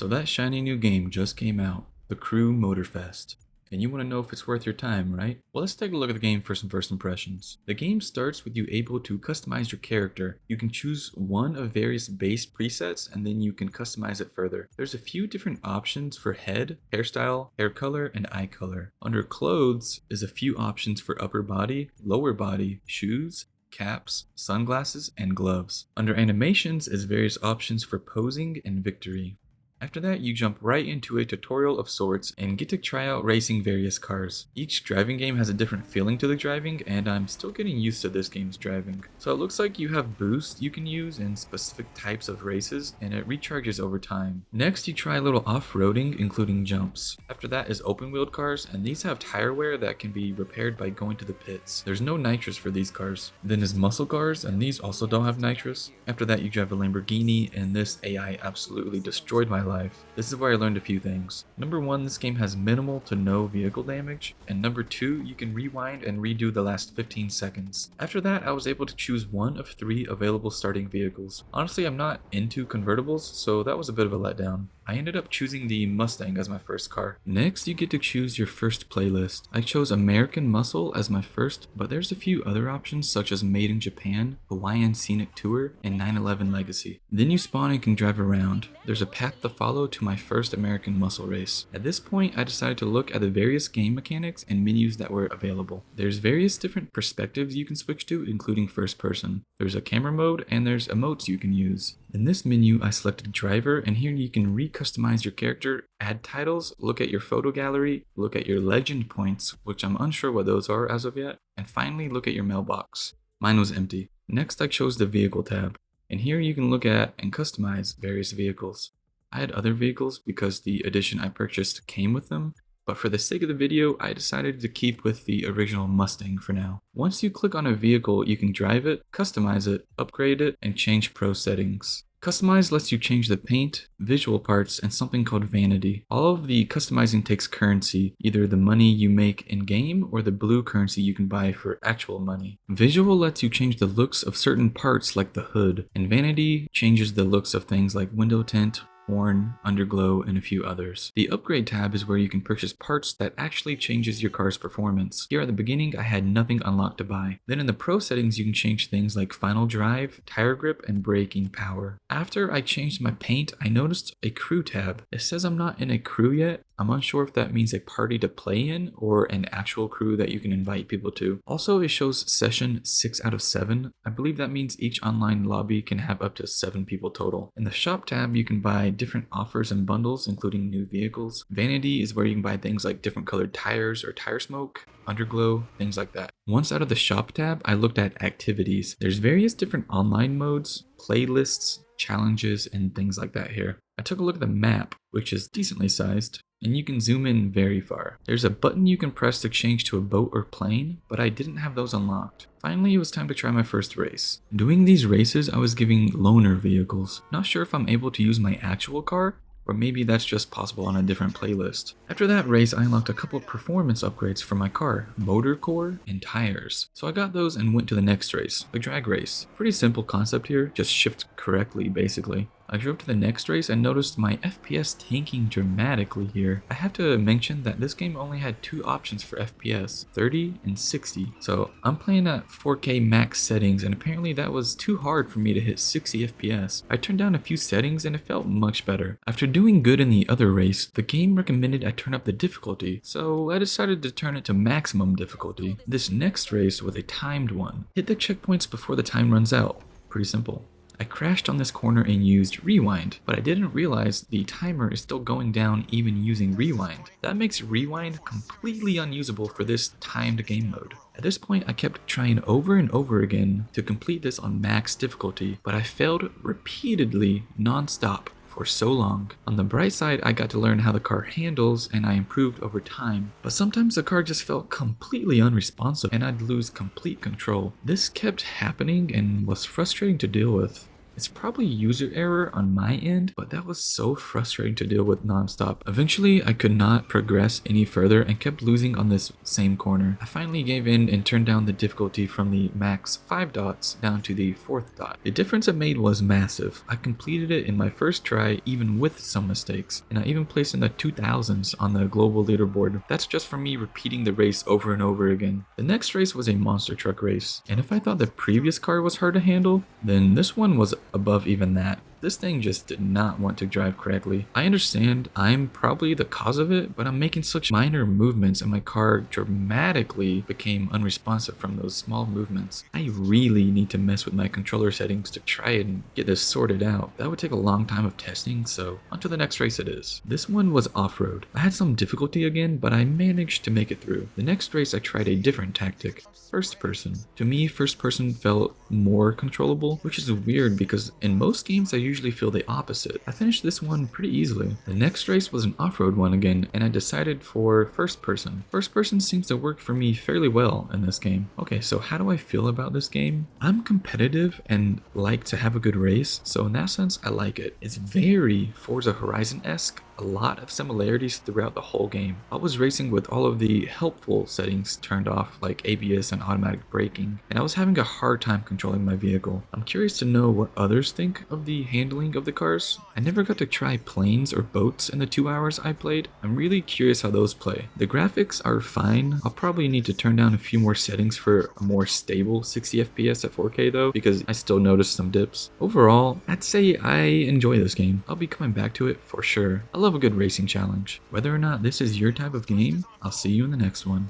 So that shiny new game just came out, The Crew Motorfest. And you want to know if it's worth your time, right? Well, let's take a look at the game for some first impressions. The game starts with you able to customize your character. You can choose one of various base presets and then you can customize it further. There's a few different options for head, hairstyle, hair color, and eye color. Under clothes is a few options for upper body, lower body, shoes, caps, sunglasses, and gloves. Under animations is various options for posing and victory. After that, you jump right into a tutorial of sorts and get to try out racing various cars. Each driving game has a different feeling to the driving, and I'm still getting used to this game's driving. So it looks like you have boosts you can use in specific types of races, and it recharges over time. Next, you try a little off-roading, including jumps. After that is open-wheeled cars, and these have tire wear that can be repaired by going to the pits. There's no nitrous for these cars. Then is muscle cars, and these also don't have nitrous. After that, you drive a Lamborghini, and this AI absolutely destroyed my life. This is where I learned a few things. Number 1, this game has minimal to no vehicle damage, and number 2, you can rewind and redo the last 15 seconds. After that, I was able to choose one of 3 available starting vehicles. Honestly, I'm not into convertibles, so that was a bit of a letdown. I ended up choosing the Mustang as my first car. Next, you get to choose your first playlist. I chose American Muscle as my first, but there's a few other options such as Made in Japan, Hawaiian Scenic Tour, and 9/11 Legacy. Then you spawn and can drive around. There's a path to follow to my first American Muscle race. At this point, I decided to look at the various game mechanics and menus that were available. There's various different perspectives you can switch to, including first person. There's a camera mode, and there's emotes you can use. In this menu, I selected driver, and here you can customize your character, add titles, look at your photo gallery, look at your legend points, which I'm unsure what those are as of yet, and finally look at your mailbox. Mine was empty. Next, I chose the vehicle tab, and here you can look at and customize various vehicles. I had other vehicles because the edition I purchased came with them, but for the sake of the video, I decided to keep with the original Mustang for now. Once you click on a vehicle, you can drive it, customize it, upgrade it, and change pro settings. Customize lets you change the paint, visual parts, and something called vanity. All of the customizing takes currency, either the money you make in-game or the blue currency you can buy for actual money. Visual lets you change the looks of certain parts like the hood, and vanity changes the looks of things like window tint, horn, underglow, and a few others. The upgrade tab is where you can purchase parts that actually changes your car's performance. Here at the beginning, I had nothing unlocked to buy. Then in the pro settings, you can change things like final drive, tire grip, and braking power. After I changed my paint, I noticed a crew tab. It says I'm not in a crew yet. I'm unsure if that means a party to play in or an actual crew that you can invite people to. Also, it shows session 6 out of 7. I believe that means each online lobby can have up to 7 people total. In the shop tab, you can buy different offers and bundles, including new vehicles. Vanity is where you can buy things like different colored tires or tire smoke, underglow, things like that. Once out of the shop tab, I looked at activities. There's various different online modes, playlists, challenges, and things like that here. I took a look at the map, which is decently sized, and you can zoom in very far. There's a button you can press to change to a boat or plane, but I didn't have those unlocked. Finally, it was time to try my first race. Doing these races, I was giving loaner vehicles. Not sure if I'm able to use my actual car, or maybe that's just possible on a different playlist. After that race, I unlocked a couple of performance upgrades for my car, motor core and tires. So I got those and went to the next race, the drag race. Pretty simple concept here, just shift correctly basically. I drove to the next race and noticed my FPS tanking dramatically here. I have to mention that this game only had 2 options for FPS, 30 and 60. So I'm playing at 4K max settings and apparently that was too hard for me to hit 60 FPS. I turned down a few settings and it felt much better. After doing good in the other race, the game recommended I turn up the difficulty, so I decided to turn it to maximum difficulty. This next race was a timed one. Hit the checkpoints before the time runs out. Pretty simple. I crashed on this corner and used rewind, but I didn't realize the timer is still going down even using rewind. That makes rewind completely unusable for this timed game mode. At this point, I kept trying over and over again to complete this on max difficulty, but I failed repeatedly non-stop for so long. On the bright side, I got to learn how the car handles and I improved over time, but sometimes the car just felt completely unresponsive and I'd lose complete control. This kept happening and was frustrating to deal with. It's probably user error on my end, but that was so frustrating to deal with nonstop. Eventually, I could not progress any further and kept losing on this same corner. I finally gave in and turned down the difficulty from the max 5 dots down to the 4th dot. The difference it made was massive. I completed it in my first try even with some mistakes, and I even placed in the 2000s on the global leaderboard. That's just from me repeating the race over and over again. The next race was a monster truck race, and if I thought the previous car was hard to handle, then this one was above even that. This thing just did not want to drive correctly. I understand I'm probably the cause of it, but I'm making such minor movements and my car dramatically became unresponsive from those small movements. I really need to mess with my controller settings to try and get this sorted out. That would take a long time of testing, so on to the next race it is. This one was off-road. I had some difficulty again, but I managed to make it through. The next race I tried a different tactic. First person. To me, first person felt more controllable, which is weird because in most games I usually feel the opposite. I finished this one pretty easily. The next race was an off-road one again, and I decided for first person. First person seems to work for me fairly well in this game. Okay, so how do I feel about this game? I'm competitive and like to have a good race, so in that sense I like it. It's very Forza Horizon-esque. A lot of similarities throughout the whole game. I was racing with all of the helpful settings turned off, like ABS and automatic braking, and I was having a hard time controlling my vehicle. I'm curious to know what others think of the handling of the cars. I never got to try planes or boats in the 2 hours I played. I'm really curious how those play. The graphics are fine. I'll probably need to turn down a few more settings for a more stable 60 FPS at 4K though, because I still noticed some dips. Overall, I'd say I enjoy this game. I'll be coming back to it for sure. I love a good racing challenge. Whether or not this is your type of game, I'll see you in the next one.